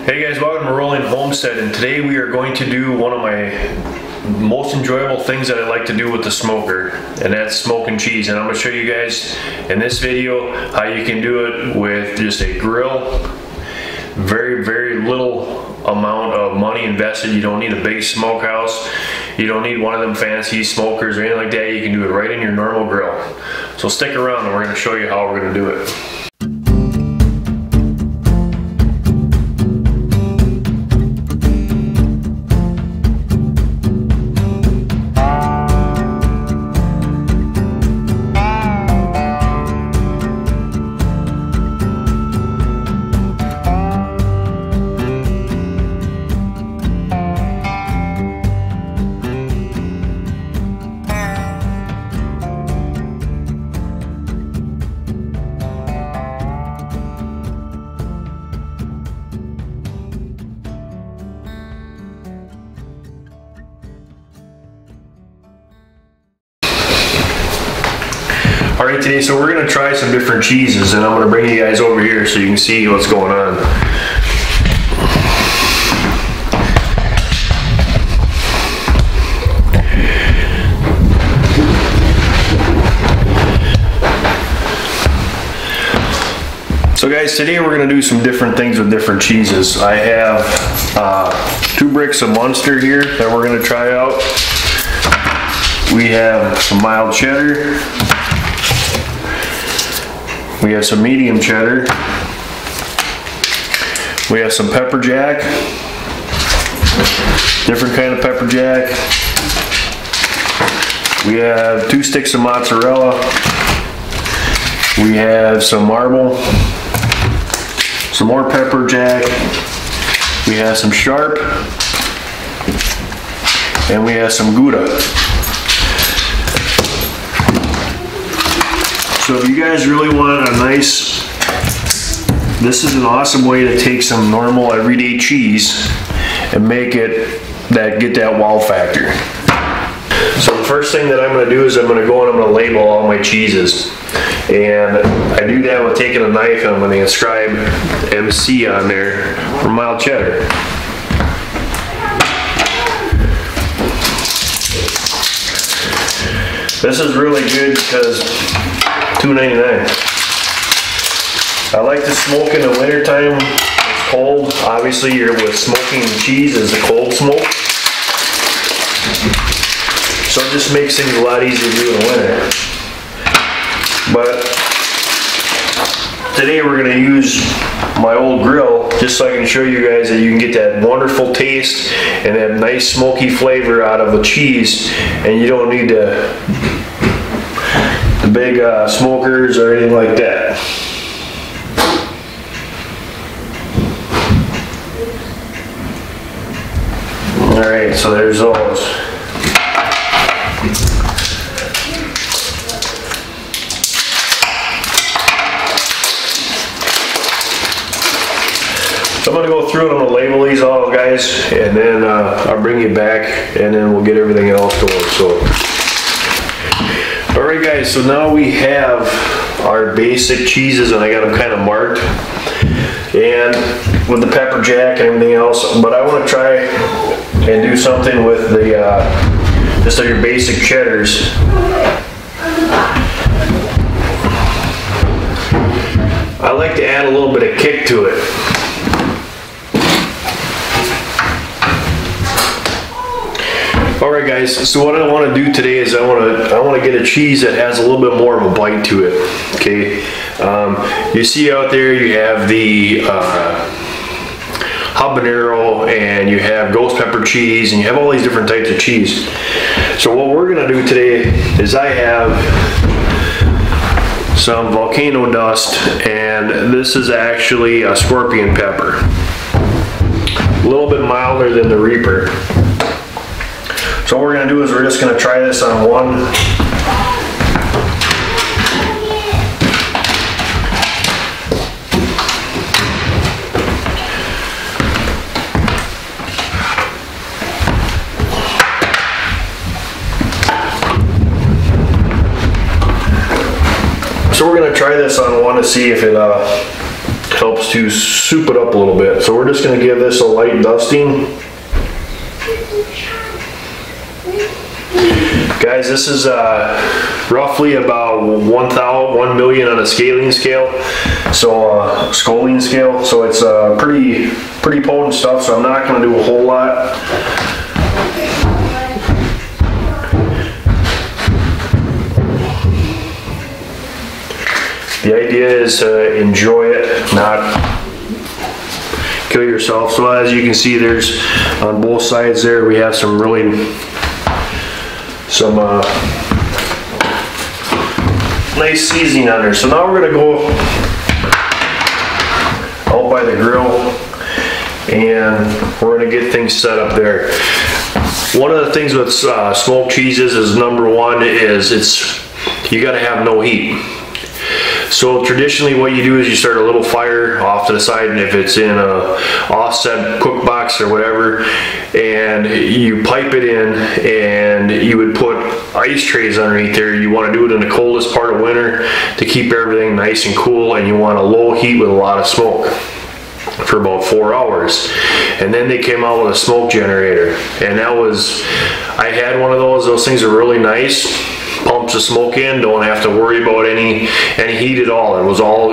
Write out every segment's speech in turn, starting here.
Hey guys, welcome to Rolling Homestead, and today we are going to do one of my most enjoyable things that I like to do with the smoker, and that's smoking cheese. And I'm going to show you guys in this video how you can do it with just a grill. Very little amount of money invested. You don't need a big smokehouse. You don't need one of them fancy smokers or anything like that. You can do it right in your normal grill. So stick around and we're going to show you how we're going to do it. Alright, today, so we're going to try some different cheeses, and I'm going to bring you guys over here so you can see what's going on. So guys, today we're going to do some different things with different cheeses. I have 2 bricks of Munster here that we're going to try out. We have some mild cheddar. We have some medium cheddar. We have some pepper jack. Different kind of pepper jack. We have 2 sticks of mozzarella. We have some marble. Some more pepper jack. We have some sharp. And we have some Gouda. So if you guys really want a nice, this is an awesome way to take some normal everyday cheese and make it get that wow factor. So the first thing that I'm going to do is I'm going to go and I'm going to label all my cheeses. And I do that with taking a knife and I'm going to inscribe MC on there for mild cheddar. This is really good because $2.99. I like to smoke in the winter time. It's cold. Obviously, you're with smoking cheese is a cold smoke. So it just makes things a lot easier to do in the winter. But today we're going to use my old grill just so I can show you guys that you can get that wonderful taste and that nice smoky flavor out of the cheese, and you don't need the big smokers or anything like that. Alright, so there's those. So I'm going to go through and I'm going to label these all, guys, and then I'll bring you back and then we'll get everything else going. So, alright guys, so now we have our basic cheeses and I got them kind of marked, and with the pepper jack and everything else, but I want to try and do something with the just your basic cheddars. I like to add a little bit of kick to it. Alright guys, so what I want to do today is I want to get a cheese that has a little bit more of a bite to it. Okay, you see out there you have the habanero and you have ghost pepper cheese and you have all these different types of cheese. So what we're going to do today is I have some volcano dust, and this is actually a scorpion pepper. A little bit milder than the Reaper. So what we're going to do is we're just going to try this on one. So we're going to try this on one to see if it helps to soup it up a little bit. So we're just going to give this a light dusting. Guys, this is roughly about 1 million on a scaling scale, so scolding scale. So it's pretty potent stuff. So I'm not going to do a whole lot. The idea is to enjoy it, not kill yourself. So as you can see, there's on both sides there, we have some nice seasoning on there. So now we're going to go out by the grill and we're going to get things set up there. One of the things with smoked cheeses is, number one is you got to have no heat. So traditionally what you do is you start a little fire off to the side, and if it's in a offset cook box or whatever, and you pipe it in, and you would put ice trays underneath there. You want to do it in the coldest part of winter to keep everything nice and cool, and you want a low heat with a lot of smoke for about 4 hours. And then they came out with a smoke generator, and I had one of those things are really nice. Pumps the smoke in, don't have to worry about any heat at all. It was all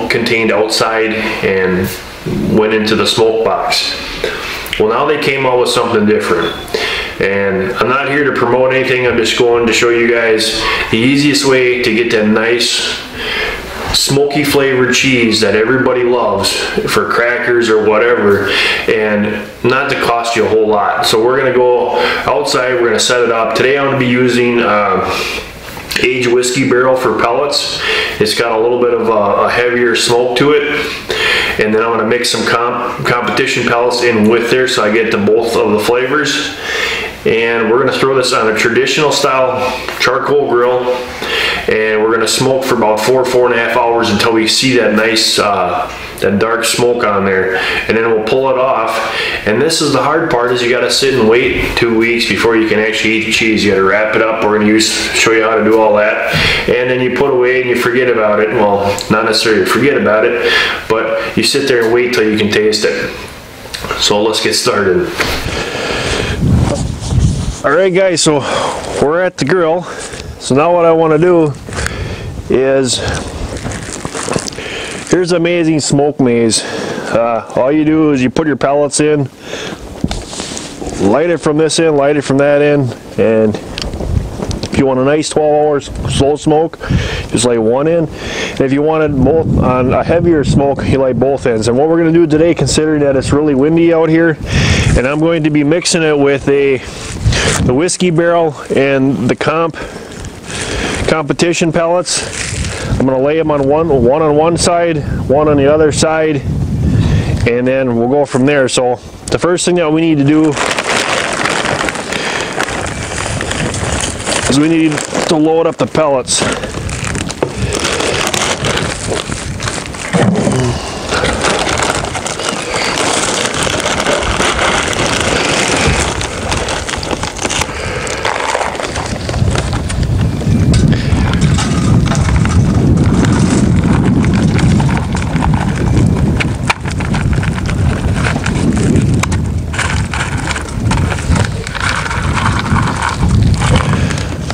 contained outside and went into the smoke box. Well, now they came out with something different, and I'm not here to promote anything. I'm just going to show you guys the easiest way to get that nice smoky flavored cheese that everybody loves for crackers or whatever, and not to cost you a whole lot. So we're going to go outside, we're going to set it up. Today I'm going to be using aged whiskey barrel for pellets. It's got a little bit of a heavier smoke to it, and then I'm going to mix some competition pellets in with there so I get to both of the flavors. And we're going to throw this on a traditional style charcoal grill, and we're going to smoke for about 4.5 hours until we see that nice that dark smoke on there, and then we'll pull it off. And this is the hard part, is you got to sit and wait 2 weeks before you can actually eat the cheese. You got to wrap it up. We're going to show you how to do all that, and then you put away and you forget about it. Well, not necessarily forget about it, but you sit there and wait till you can taste it. So let's get started. Alright guys, so we're at the grill. So now what I want to do is, here's the amazing smoke maze. All you do is you put your pellets in, light it from this end, light it from that end, and if you want a nice 12 hours slow smoke, just light one end. And if you wanted both on a heavier smoke, you light both ends. And what we're going to do today, considering that it's really windy out here, and I'm going to be mixing it with the whiskey barrel and the competition pellets. I'm going to lay them on one on one side, one on the other side, and then we'll go from there. So the first thing that we need to do is we need to load up the pellets.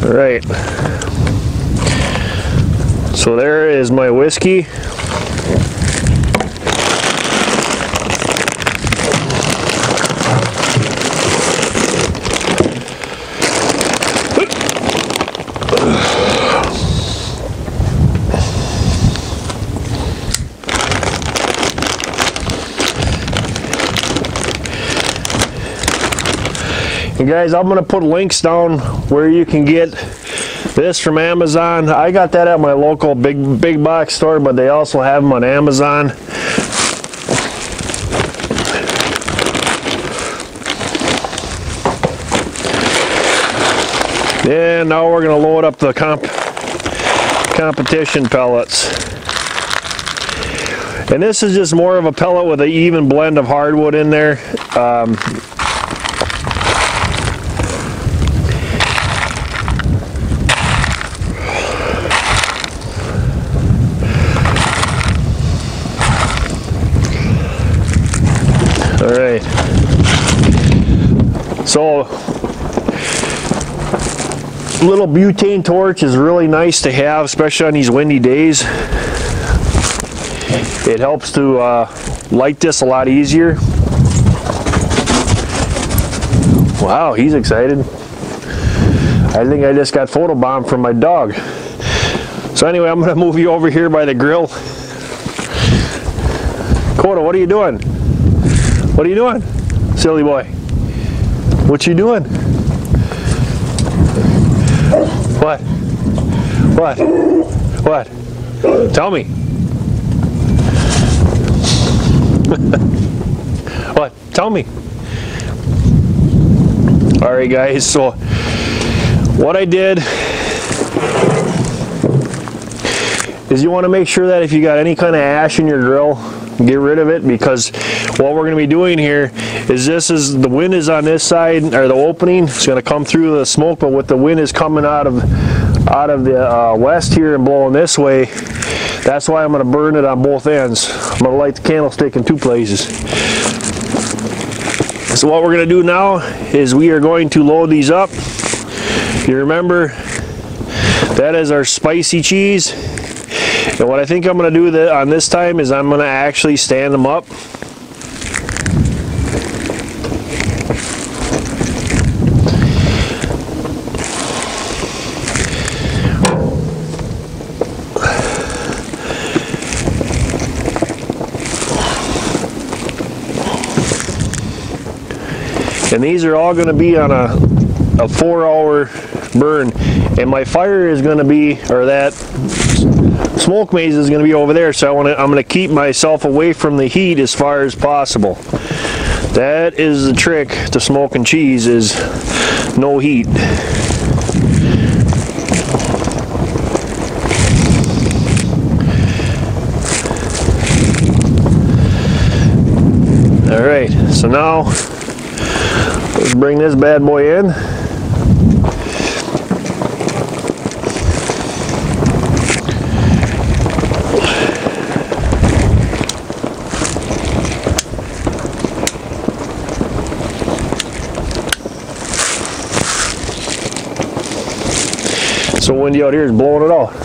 Right, so there is my whiskey. And guys, I'm going to put links down where you can get this from Amazon. I got that at my local big box store, but they also have them on Amazon. And now we're going to load up the competition pellets. And this is just more of a pellet with an even blend of hardwood in there. Alright. So, little butane torch is really nice to have, especially on these windy days. It helps to light this a lot easier. Wow, he's excited. I think I just got photobombed from my dog. So anyway, I'm going to move you over here by the grill. Coda, what are you doing? What are you doing, silly boy? What you doing? What? What? What? Tell me. What? Tell me. Alright guys, so what I did is you want to make sure that if you got any kind of ash in your grill, get rid of it, because what we're going to be doing here is the wind is on this side, or the opening, it's going to come through the smoke, but with the wind is coming out of the west here and blowing this way, that's why I'm going to burn it on both ends. I'm going to light the candlestick in two places. So what we're going to do now is we are going to load these up. You remember, that is our spicy cheese. And what I think I'm going to do on this time is I'm going to actually stand them up. And these are all going to be on a 4-hour burn. And my fire is going to be, or that smoke maze is going to be over there, so I'm going to keep myself away from the heat as far as possible. That is the trick to smoking cheese, is no heat. Alright, so now let's bring this bad boy in. So windy out here is blowing it off.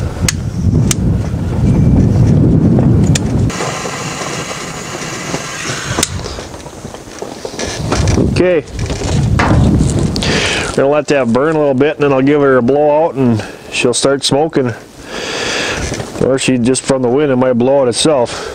Okay. We're gonna let that burn a little bit, and then I'll give her a blowout and she'll start smoking. Or she, just from the wind, it might blow out itself.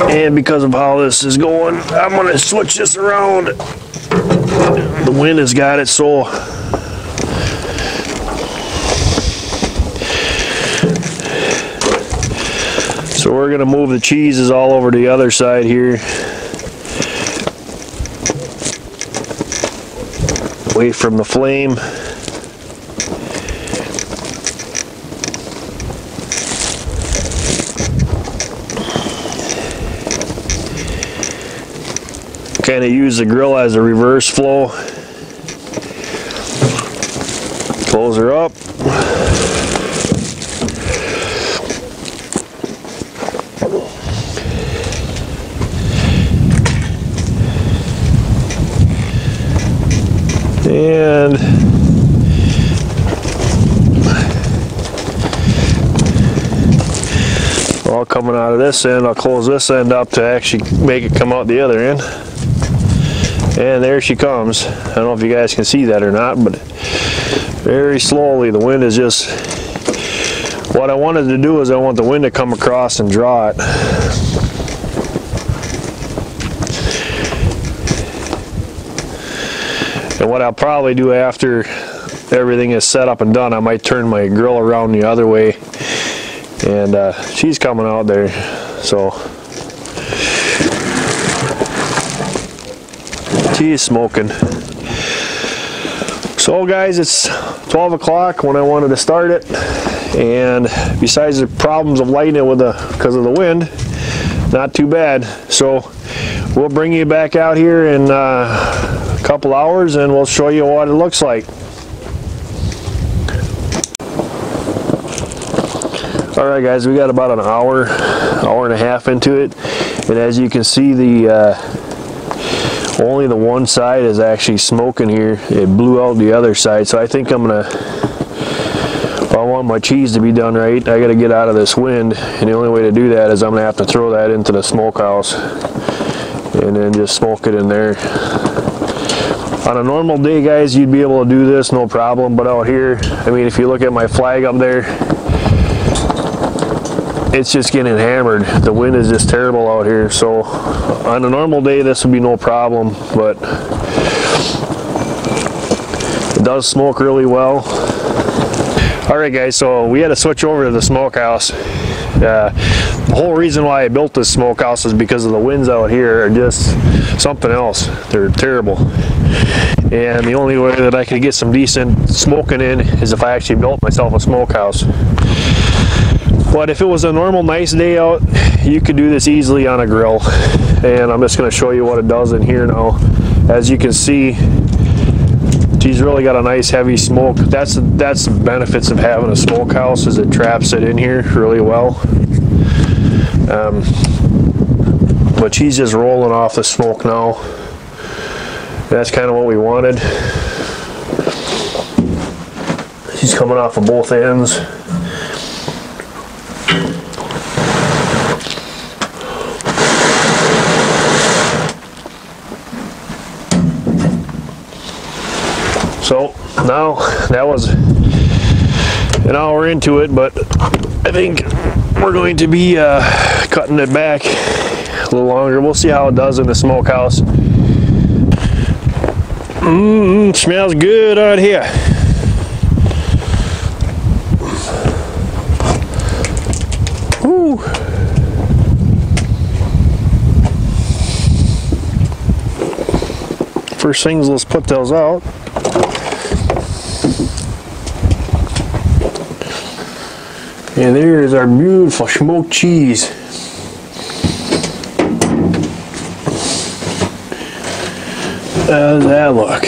And because of how this is going, I'm going to switch this around. The wind has got it so we're going to move the cheeses all over to the other side here. Away from the flame. Kind of use the grill as a reverse flow. Close her up. And all coming out of this end, I'll close this end up to actually make it come out the other end. And there she comes. I don't know if you guys can see that or not, but very slowly the wind is just, what I wanted to do is I want the wind to come across and draw it. And what I'll probably do after everything is set up and done, I might turn my grill around the other way. And she's coming out there, so she's smoking. So guys, it's 12 o'clock when I wanted to start it, And besides the problems of lighting it with because of the wind, not too bad. So we'll bring you back out here in a couple hours and we'll show you what it looks like. Alright guys, we got about an hour and a half into it, and as you can see, only the one side is actually smoking here. It blew out the other side, so I think I'm gonna, if I want my cheese to be done right, I gotta get out of this wind, and the only way to do that is I'm gonna have to throw that into the smokehouse and then just smoke it in there. On a normal day, guys, you'd be able to do this no problem, but out here, I mean, if you look at my flag up there, it's just getting hammered. The wind is just terrible out here, so on a normal day this would be no problem, but it does smoke really well. Alright guys, so we had to switch over to the smokehouse. The whole reason why I built this smokehouse is because of the winds out here are just something else. They're terrible, and the only way that I could get some decent smoking in is if I actually built myself a smokehouse. But if it was a normal nice day out, you could do this easily on a grill. And I'm just going to show you what it does in here now. As you can see, she's really got a nice heavy smoke. That's the benefits of having a smokehouse, is it traps it in here really well. But she's just rolling off the smoke now. That's kind of what we wanted. She's coming off of both ends. So now that was an hour into it, but I think we're going to be cutting it back a little longer. We'll see how it does in the smokehouse. Smells good out here. Woo. First things, let's put those out. And there is our beautiful smoked cheese. How does that look?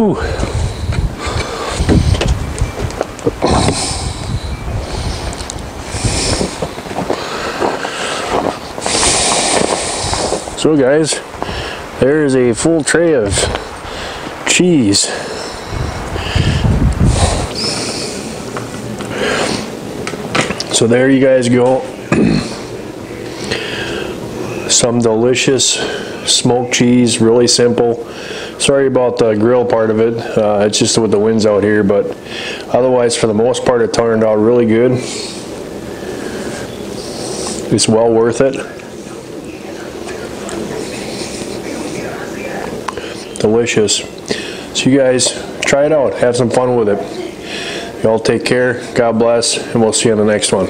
Whew. So guys, there is a full tray of cheese. So there you guys go. Some delicious smoked cheese, really simple. Sorry about the grill part of it. It's just with the winds out here, but otherwise for the most part it turned out really good. It's well worth it. Delicious. So you guys try it out, have some fun with it. Y'all take care, God bless, and we'll see you on the next one.